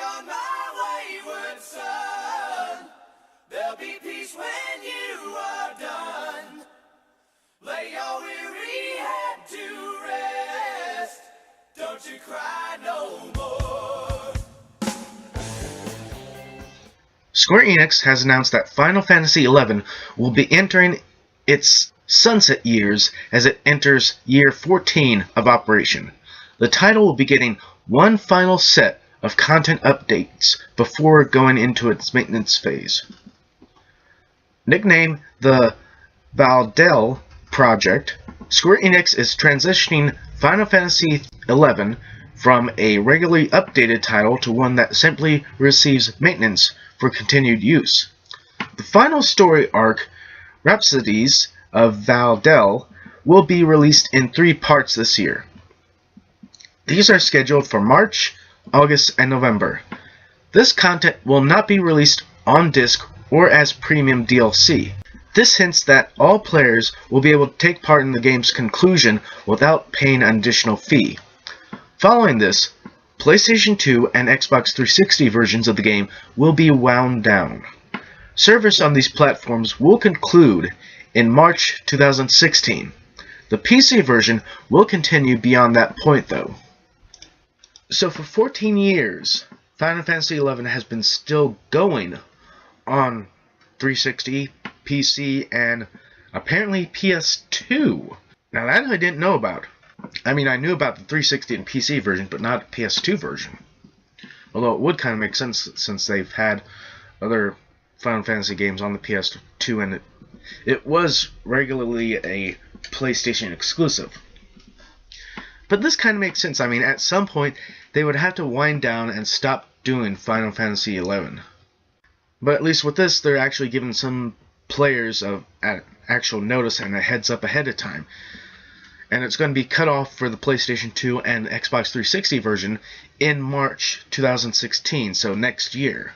on my wayward son. There'll be peace when you are done. Lay your weary head to rest. Don't you cry no more. Square Enix has announced that Final Fantasy XI will be entering its sunset years as it enters year 14 of operation. The title will be getting one final set of content updates before going into its maintenance phase. Nicknamed the Valdel Project, Square Enix is transitioning Final Fantasy XI from a regularly updated title to one that simply receives maintenance for continued use. The final story arc, Rhapsodies of Valdel, will be released in 3 parts this year. These are scheduled for March, August, and November. This content will not be released on disc or as premium DLC. This hints that all players will be able to take part in the game's conclusion without paying an additional fee. Following this, PlayStation 2 and Xbox 360 versions of the game will be wound down. Service on these platforms will conclude in March 2016. The PC version will continue beyond that point though. So for 14 years, Final Fantasy XI has been still going on 360, PC, and apparently PS2. Now that I didn't know about. I mean, I knew about the 360 and PC version, but not the PS2 version. Although it would kind of make sense since they've had other Final Fantasy games on the PS2, and it was regularly a PlayStation exclusive. But this kind of makes sense. I mean, at some point, they would have to wind down and stop doing Final Fantasy XI. But at least with this, they're actually giving some players an actual notice and a heads up ahead of time. And it's going to be cut off for the PlayStation 2 and Xbox 360 version in March 2016, so next year.